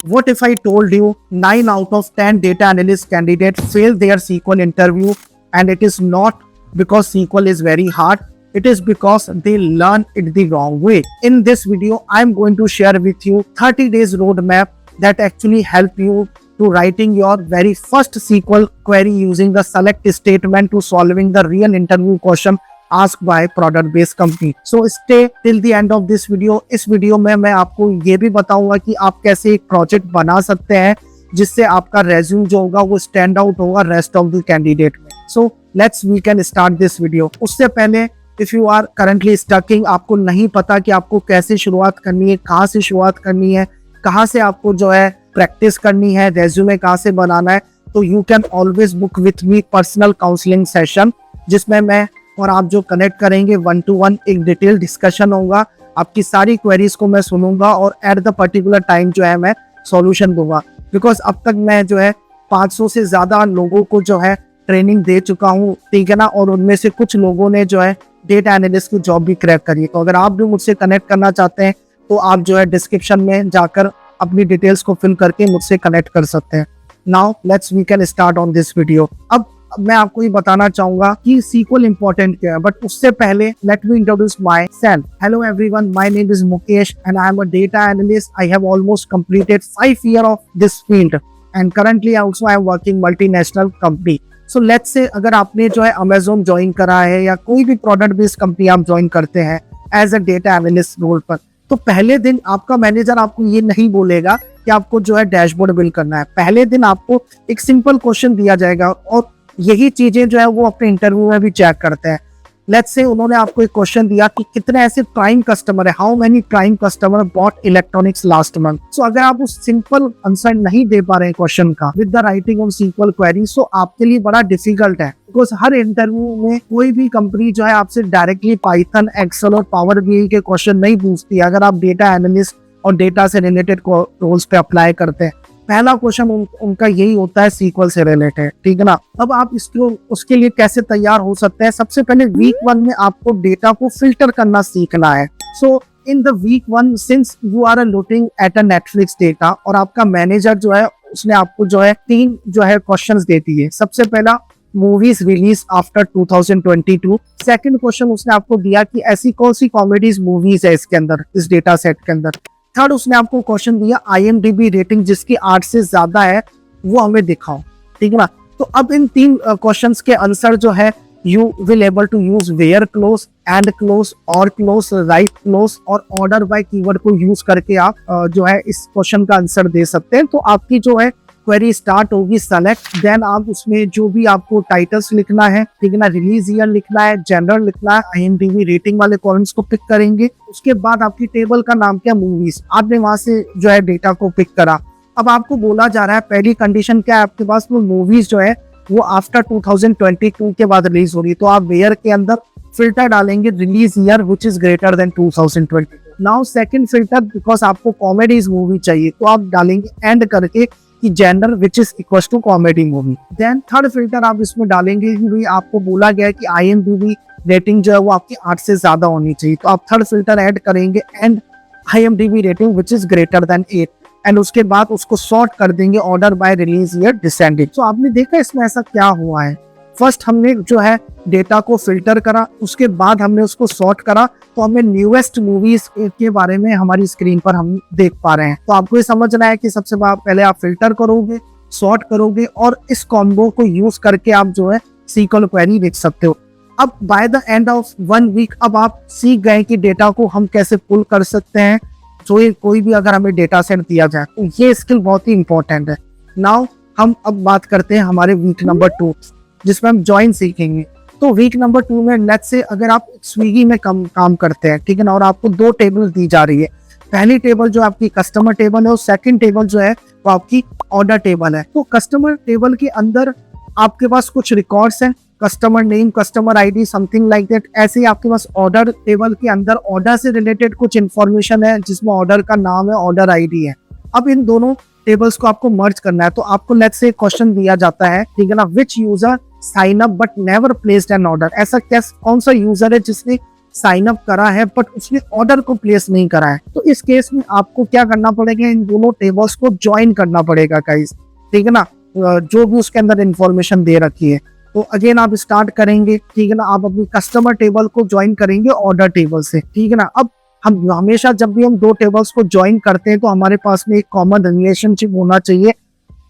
What if I told you 9 out of 10 data analyst candidates fail their SQL interview, and it is not because SQL is very hard, it is because they learn it the wrong way. In this video, I am going to share with you 30 days roadmap that actually help you to writing your very first SQL query using the select statement to solving the real interview question asked by product based company. So stay till the end of this video. इस video में मैं आपको ये भी बताऊंगा कि आप कैसे एक प्रोजेक्ट बना सकते हैं जिससे आपका रेज्यूम जो होगा वो स्टैंड आउट होगा रेस्ट ऑफ द कैंडिडेट में. So let's we can start this video. उससे पहले if you are currently stucking, आपको नहीं पता कि आपको कैसे शुरुआत करनी है, कहाँ से शुरुआत करनी है, कहाँ से आपको जो है प्रैक्टिस करनी है, रेज्यूमे कहाँ से बनाना है, तो you can always book with me personal counselling session, जिसमें मैं और आप जो कनेक्ट करेंगे 1-to-1 एक डिटेल डिस्कशन होगा. आपकी सारी क्वेरीज को मैं सुनूंगा और एट द पर्टिकुलर टाइम जो है मैं सॉल्यूशन दूंगा. बिकॉज अब तक मैं जो है 500 से ज्यादा लोगों को जो है ट्रेनिंग दे चुका हूँ, ठीक है ना, और उनमें से कुछ लोगों ने जो है डेटा एनालिस्ट की जॉब भी क्रैक करी है. तो अगर आप भी मुझसे कनेक्ट करना चाहते हैं तो आप जो है डिस्क्रिप्शन में जाकर अपनी डिटेल्स को फिल करके मुझसे कनेक्ट कर सकते हैं. Now let's we can start on this video. अब मैं आपको ये बताना चाहूंगा कि सीक्वल इंपॉर्टेंट क्या है, बट उससे पहले let me introduce my self. Hello everyone, my name is Mukesh and I am a data analyst. I have almost completed 5 years of this field and currently also I am working multinational company. So let's say अगर आपने जो है Amazon join करा है या कोई भी product based company आप ज्वाइन करते हैं as a data analyst role पर, तो पहले दिन आपका मैनेजर आपको ये नहीं बोलेगा कि आपको जो है डैशबोर्ड बिल्ड करना है. पहले दिन आपको एक सिंपल क्वेश्चन दिया जाएगा और यही चीजें जो है वो अपने इंटरव्यू में भी चेक करते हैं. लेट्स से उन्होंने आपको एक क्वेश्चन दिया कि कितने ऐसे प्राइम कस्टमर है, how many prime customer bought electronics last month. So अगर आप उस सिंपल आंसर नहीं दे पा रहे हैं क्वेश्चन का with the writing of sequel query, so आपके लिए बड़ा डिफिकल्ट है. बिकॉज हर इंटरव्यू में कोई भी कंपनी जो है आपसे डायरेक्टली पाइथन, एक्सेल और पावर बीआई के क्वेश्चन नहीं पूछती है अगर आप डेटा एनालिस्ट और डेटा से रिलेटेड रोल्स पे अप्लाई करते हैं. पहला क्वेश्चन उनका यही होता है सीक्वल से रिलेटेड, ठीक है ना. अब आप इसको उसके लिए कैसे तैयार हो सकते हैं? सबसे पहले वीक 1 में आपको डेटा को फिल्टर करना सीखना है. So in the week 1 since you are looking at a Netflix data और आपका मैनेजर जो है उसने आपको जो है 3 जो है क्वेश्चंस दे दिए. सबसे पहला movies release after 2022. Second question उसने आपको दिया कि ऐसी कौन सी कॉमेडीज मूवीज है इसके अंदर, इस डेटा सेट के अंदर. थर्ड उसने आपको क्वेश्चन दिया IMDb रेटिंग जिसकी 8 से ज्यादा है वो हमें दिखाओ, ठीक है ना. तो अब इन 3 क्वेश्चंस के आंसर जो है you will able to use where clause, and clause, or clause, right clause और ऑर्डर बाय कीवर्ड को यूज करके आप जो है इस क्वेश्चन का आंसर दे सकते हैं. तो आपकी जो है क्वेरी स्टार्ट होगी सेलेक्ट, देन आप उसमें जो भी आपको टाइटल्स लिखना है, ठीक है ना, रिलीज ईयर लिखना है, जेंडर लिखना है, IMDb रेटिंग वाले कॉलम्स को पिक करेंगे. उसके बाद आपकी टेबल का नाम क्या, मूवीज, आपने वहां से जो है डेटा को पिक करा. अब आपको बोला जा रहा है पहली कंडीशन क्या है आपके पास, वो मूवीज जो है वो आफ्टर 2022 के बाद रिलीज होगी. तो आप वेयर के अंदर फिल्टर डालेंगे release year which is greater than 2022. Now second filter, because आपको कॉमेडीज मूवी चाहिए तो आप डालेंगे एंड करके कि gender which is equal to comedy movie. Then third filter आप इसमें डालेंगे कि भाई आपको बोला गया है कि IMDb रेटिंग जो है वो आपकी 8 से ज्यादा होनी चाहिए. तो आप थर्ड फिल्टर ऐड करेंगे and IMDb rating which is greater then 8, and उसके बाद उसको सॉर्ट कर देंगे order by release year descending. तो आपने देखा इसमें ऐसा क्या हुआ है. फर्स्ट हमने जो है डेटा को फिल्टर करा, उसके बाद हमने उसको सॉर्ट करा, तो हमें न्यूएस्ट मूवीज के बारे में हमारी स्क्रीन पर हम देख पा रहे हैं. तो आपको ये समझना है कि सबसे पहले आप फिल्टर करोगे, सॉर्ट करोगे और इस कॉम्बो को यूज करके आप जो है सीक्वल क्वेरी लिख सकते हो. अब by the end of 1 week अब आप सीख गए कि डेटा को हम कैसे पुल कर सकते हैं. तो ये कोई भी अगर हमें डेटा सेट दिया जाए तो ये स्किल बहुत ही इंपॉर्टेंट है. नाउ हम अब बात करते हैं हमारे वीक नंबर 2 जिसमें हम ज्वाइन सीखेंगे. तो वीक नंबर 2 में लेट्स से अगर आप स्विगी में काम करते हैं, ठीक है ना, और आपको 2 टेबल दी जा रही है. पहली टेबल जो आपकी कस्टमर टेबल है और सेकंड टेबल जो है वो आपकी ऑर्डर टेबल है. तो कस्टमर टेबल के अंदर आपके पास कुछ रिकॉर्ड्स हैं, customer name, customer ID, something like that. ऐसे ही आपके पास ऑर्डर टेबल के अंदर ऑर्डर से रिलेटेड कुछ इन्फॉर्मेशन है जिसमें ऑर्डर का नाम है, ऑर्डर ID है. अब इन दोनों टेबल्स को आपको मर्ज करना है. तो आपको लेट्स से क्वेश्चन दिया जाता है, ठीक है ना, which user sign up but never placed an order. ऐसा कौन सा यूजर है जिसने साइन अप करा है बट उसने ऑर्डर को प्लेस नहीं करा है, तो इस केस में आपको क्या करना पड़ेगा, इन दोनों टेबल्स को ज्वाइन करना पड़ेगा गाइस, ठीक है ना, जो भी उसके अंदर इंफॉर्मेशन दे रखी है। तो अगेन आप स्टार्ट करेंगे, ठीक है ना, आप अपनी कस्टमर टेबल को ज्वाइन करेंगे ऑर्डर टेबल से, ठीक है ना। अब हम हमेशा जब भी हम दो टेबल्स को ज्वाइन करते हैं तो हमारे पास में एक कॉमन रिलेशनशिप होना चाहिए,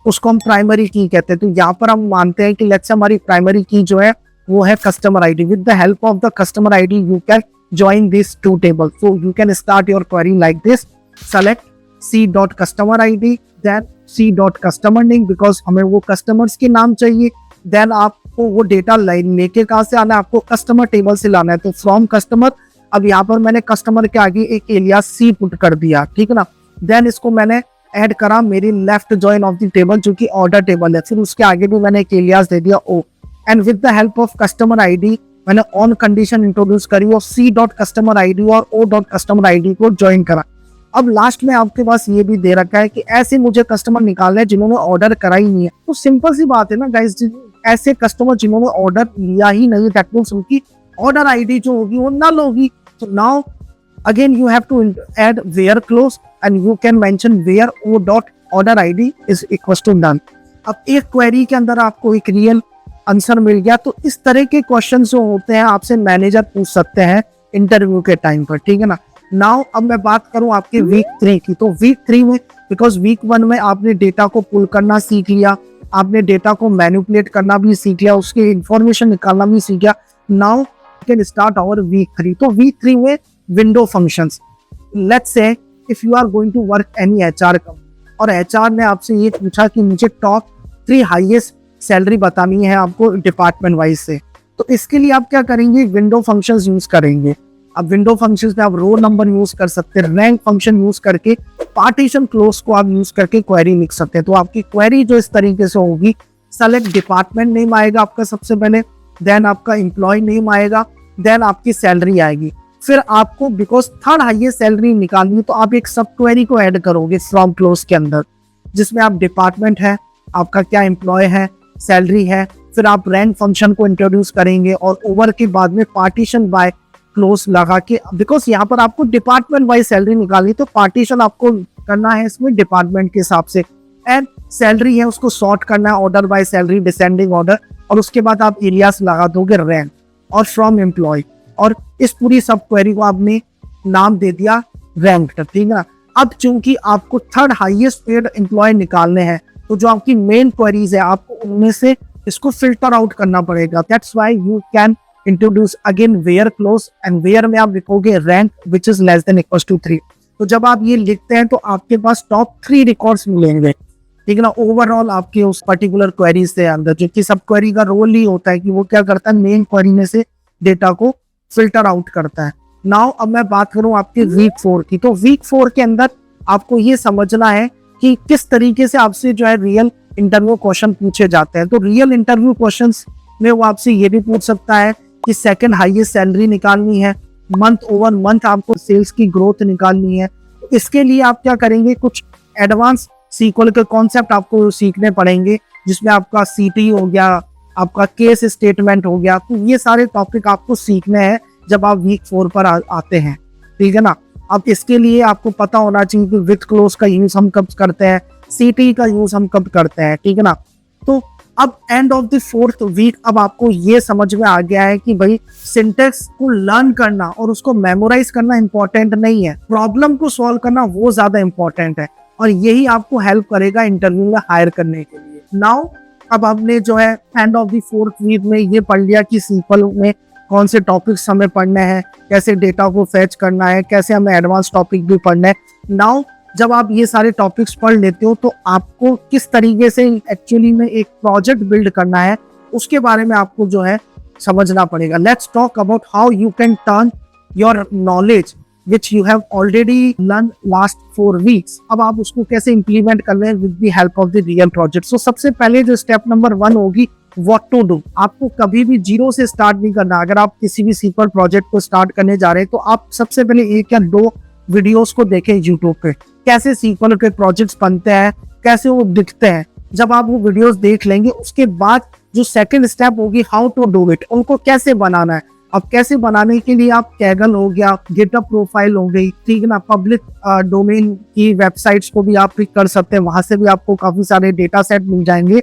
उसको हम प्राइमरी की कहते हैं। तो यहाँ पर हम मानते हैं कि लेट्स से हमारी प्राइमरी की जो है वो है customer ID. With the help of the customer ID you can join these two tables. So you can start your query like this. Select c.customer id, then c.customer name because हमें वो customers के नाम चाहिए। Then आपको वो data line लेके कहाँ से आना है, आपको कस्टमर टेबल से लाना है। तो फ्रॉम कस्टमर, अब यहाँ पर मैंने कस्टमर के आगे एक एलियास सी पुट कर दिया, ठीक है ना। देन इसको मैंने ऐड करा मेरी left join of the table जो कि ऑर्डर टेबल है, फिर उसके आगे भी मैंने एक एलियास दे दिया o, and with the help of customer ID मैंने ऑन कंडीशन इंट्रोड्यूस करी और सी डॉट कस्टमर आईडी और ओ डॉट कस्टमर आईडी को ज्वाइन करा। अब लास्ट में आपके पास ये भी दे रखा है कि ऐसे मुझे कस्टमर निकालने हैं जिन्होंने ऑर्डर करा ही नहीं है। तो सिंपल सी बात है ना गाइस, ऐसे कस्टमर जिन्होंने ऑर्डर लिया ही नहीं, दैट मींस उनकी ऑर्डर आईडी जो होगी वो नल होगी। तो now again you have to add where clause and you can mention where O dot order ID is equal to none. अब एक क्वेरी के अंदर आपको एक रियल आंसर मिल गया। तो इस तरह के क्वेश्चन जो होते हैं आपसे मैनेजर पूछ सकते हैं इंटरव्यू के टाइम पर, ठीक है ना। नाउ अब मैं बात करूं आपके वीक 3 की। तो वीक 3 में, बिकॉज वीक 1 में आपने डेटा को पुल करना सीख लिया, आपने डेटा को मैनिपुलेट करना भी सीख लिया, उसके इंफॉर्मेशन निकालना भी सीख लिया। Now can start our week 3। तो वीक 3 में window functions. Let's say if you are going to work any HR company और एचआर ने आपसे ये पूछा कि मुझे टॉप 3 हाईएस्ट सैलरी बतानी है आपको डिपार्टमेंट वाइज से, तो इसके लिए आप क्या करेंगे, विंडो फंक्शंस यूज करेंगे। अब विंडो फंक्शंस में आप रोल नंबर यूज कर सकते हैं, रैंक फंक्शन यूज करके, पार्टीशन क्लोज को आप यूज करके क्वेरी लिख सकते हैं। तो आपकी क्वेरी जो इस तरीके से होगी, सेलेक्ट डिपार्टमेंट नेम आएगा आपका सबसे पहले, देन आपका एम्प्लॉय नेम आएगा, देन आपकी सैलरी आएगी। फिर आपको बिकॉज थर्ड हाईएस्ट सैलरी निकालनी तो आप एक सब क्वेरी को ऐड करोगे फ्रॉम क्लोज के अंदर, जिसमें आप डिपार्टमेंट है, आपका क्या एम्प्लॉय है, सैलरी है, फिर आप रैंक फंक्शन को इंट्रोड्यूस करेंगे और ओवर के बाद में पार्टीशन बाय क्लोज लगा के, बिकॉज यहाँ पर आपको डिपार्टमेंट वाइज सैलरी निकालनी तो पार्टीशन आपको करना है इसमें डिपार्टमेंट के हिसाब से, एंड सैलरी है उसको सॉर्ट करना है order by salary descending order, और उसके बाद आप एलियास लगा दोगे रैंक और फ्रॉम एम्प्लॉय, और इस पूरी सब क्वेरी को आपने नाम दे दिया रैंक, ठीक है ना। अब चूंकि आपको थर्ड हाईएस्ट पेड एम्प्लॉय निकालने हैं तो जो आपकी मेन क्वेरीज है आपको उनमें से इसको फिल्टर आउट करना पड़ेगा। That's why you can introduce again where clause, and where में आप लिखोगे rank which is less than equal to 3। तो जब आप ये लिखते हैं तो आपके पास टॉप 3 रिकॉर्ड्स मिलेंगे, ठीक है ना, ओवरऑल आपके उस पर्टिकुलर क्वेरीज से अंदर, जो कि सब क्वेरी का रोल ही होता है कि वो क्या करता है, मेन क्वेरी में से डेटा को फिल्टर आउट करता है। नाउ अब मैं बात करूं आपके वीक 4 की। तो वीक 4 के अंदर आपको ये समझना है कि किस तरीके से आपसे जो है रियल इंटरव्यू क्वेश्चन पूछे जाते हैं। तो रियल इंटरव्यू क्वेश्चंस में वो आपसे ये भी पूछ सकता है कि सेकंड हाईएस्ट सैलरी निकालनी है, मंथ ओवर मंथ आपको सेल्स की ग्रोथ निकालनी है। तो इसके लिए आप क्या करेंगे, कुछ एडवांस सीक्वल के कॉन्सेप्ट आपको सीखने पड़ेंगे, जिसमें आपका सीटी हो गया, आपका केस स्टेटमेंट हो गया। तो ये सारे टॉपिक आपको सीखने हैं जब आप वीक 4 पर आते हैं, ठीक है ना। अब इसके लिए आपको पता होना चाहिए कि विथ क्लोज का यूज हम कब करते हैं, सीटी का यूज हम कब करते हैं, ठीक है ना। तो अब end of the 4th week अब आपको ये समझ में आ गया है कि भाई सिंटेक्स को लर्न करना और उसको मेमोराइज करना इंपॉर्टेंट नहीं है, प्रॉब्लम को सॉल्व करना वो ज्यादा इंपॉर्टेंट है, और यही आपको हेल्प करेगा इंटरव्यू में हायर करने के लिए। नाउ अब आपने जो है end of the 4th week में ये पढ़ लिया कि सीक्वल में कौन से टॉपिक्स हमें पढ़ने हैं, कैसे डेटा को फैच करना है, कैसे हमें एडवांस टॉपिक भी पढ़ना है। नाउ जब आप ये सारे टॉपिक्स पढ़ लेते हो तो आपको किस तरीके से एक्चुअली में एक प्रोजेक्ट बिल्ड करना है उसके बारे में आपको जो है समझना पड़ेगा। Let's talk about how you can turn your knowledge which you have already learn last 4 weeks, अब आप उसको कैसे इंप्लीमेंट कर रहे हैं with the help of the real project. So सबसे पहले जो स्टेप नंबर 1 होगी व्हाट टू डू। आपको कभी भी जीरो से स्टार्ट नहीं करना। अगर आप किसी भी सीक्वल प्रोजेक्ट को स्टार्ट करने जा रहे हैं तो आप सबसे पहले 1 या 2 वीडियोस को देखें यूट्यूब पे, कैसे सीक्वल के प्रोजेक्ट्स बनते हैं, कैसे वो दिखते हैं। जब आप वो वीडियोस देख लेंगे उसके बाद जो सेकंड स्टेप होगी हाउ टू डू इट, उनको कैसे बनाना है। अब कैसे बनाने के लिए आप कैगल हो गया, गिटहब प्रोफाइल हो गई, ठीक है ना, पब्लिक डोमेन की वेबसाइट्स को भी आप पिक कर सकते हैं, वहां से भी आपको काफी सारे डेटा सेट मिल जाएंगे।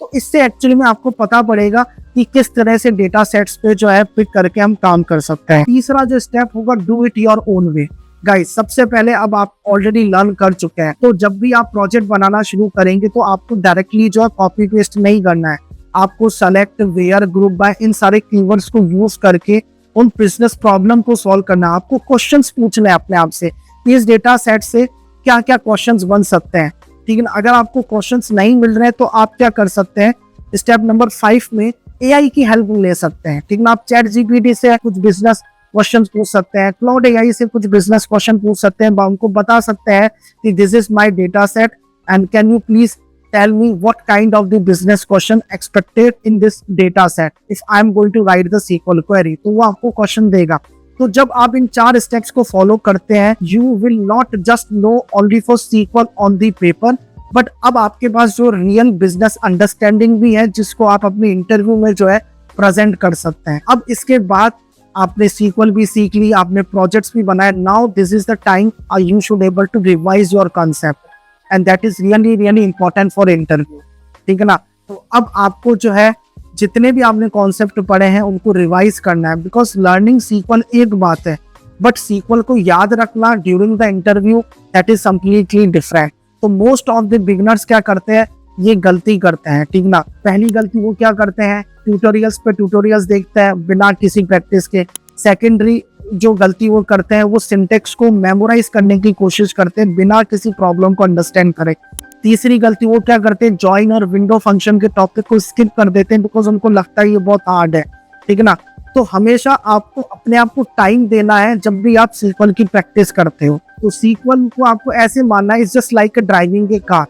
तो इससे एक्चुअली में आपको पता पड़ेगा कि किस तरह से डेटा सेट्स पे जो है पिक करके हम काम कर सकते हैं। तीसरा जो स्टेप होगा, do it your own way. Guys, सबसे पहले अब आप ऑलरेडी लर्न कर चुके हैं, तो जब भी आप प्रोजेक्ट बनाना शुरू करेंगे तो आपको डायरेक्टली जो है कॉपी पेस्ट नहीं करना है। आपको सेलेक्ट, वेयर, ग्रुप बाय, इन सारे कीवर्ड्स को यूज करके उन बिजनेस प्रॉब्लम को सॉल्व करना है। आपको क्वेश्चंस पूछने हैं अपने आप से कि इस डेटा सेट से क्या क्या क्वेश्चंस बन सकते हैं, ठीक है ना। अगर आपको क्वेश्चंस नहीं मिल रहे हैं तो आप क्या कर सकते हैं, स्टेप नंबर 5 में एआई की हेल्प ले सकते हैं, ठीक ना। आप चैट जीपीटी से कुछ बिजनेस क्वेश्चन पूछ सकते हैं, क्लाउड एआई से कुछ बिजनेस क्वेश्चन पूछ सकते हैं, उनको बता सकते हैं कि this is my data set and can you please tell me what kind of the business question expected in this data set if I am going to write the SQL query. तो वो आपको question देगा। तो जब आप इन 4 steps को follow करते हैं, you will not just know only for SQL on the paper, but अब आपके पास जो रियल बिजनेस अंडरस्टैंडिंग भी है, जिसको आप अपने इंटरव्यू में जो है प्रेजेंट कर सकते हैं। अब इसके बाद आपने सीक्वल भी सीख ली, आपने प्रोजेक्ट्स भी बनाए, now this is the time you should able to revise your concept and that is really really important for interview, ठीक है ना। तो अब आपको जो है जितने भी आपने कॉन्सेप्ट पढ़े हैं उनको रिवाइज करना है, बिकॉज लर्निंग सीक्वल एक बात है, बट सीक्वल को याद रखना during the interview that is completely different. तो मोस्ट ऑफ द बिगनर्स क्या करते हैं, ये गलती करते हैं, ठीक ना। पहली गलती वो क्या करते हैं, ट्यूटोरियल्स पे ट्यूटोरियल्स देखते हैं बिना किसी प्रैक्टिस के। सेकेंडरी जो गलती वो करते हैं, वो सिंटेक्स को मेमोराइज करने की कोशिश करते हैं बिना किसी प्रॉब्लम को अंडरस्टैंड करे। तीसरी गलती वो क्या करते हैं, जॉइन और विंडो फंक्शन के टॉपिक को स्किप कर देते हैं बिकॉज उनको लगता है ये बहुत हार्ड है, ठीक है ना। तो हमेशा आपको अपने आप को टाइम देना है जब भी आप सीक्वल की प्रैक्टिस करते हो। तो सीक्वल को आपको ऐसे मानना है, it's just like a driving A car.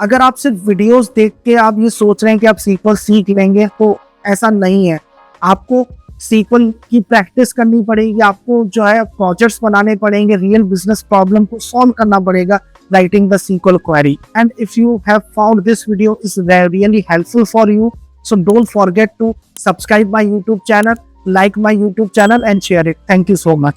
अगर आप सिर्फ वीडियोस देख के आप ये सोच रहे हैं कि आप सीक्वल सीख लेंगे, तो ऐसा नहीं है। आपको सीक्वल की प्रैक्टिस करनी पड़ेगी, आपको जो है प्रोजेक्ट्स बनाने पड़ेंगे, रियल बिजनेस प्रॉब्लम को सॉल्व करना पड़ेगा writing the SQL query. And if you have found this video is really helpful for you, so don't forget to subscribe my YouTube channel, like my YouTube channel and share it. Thank you so much.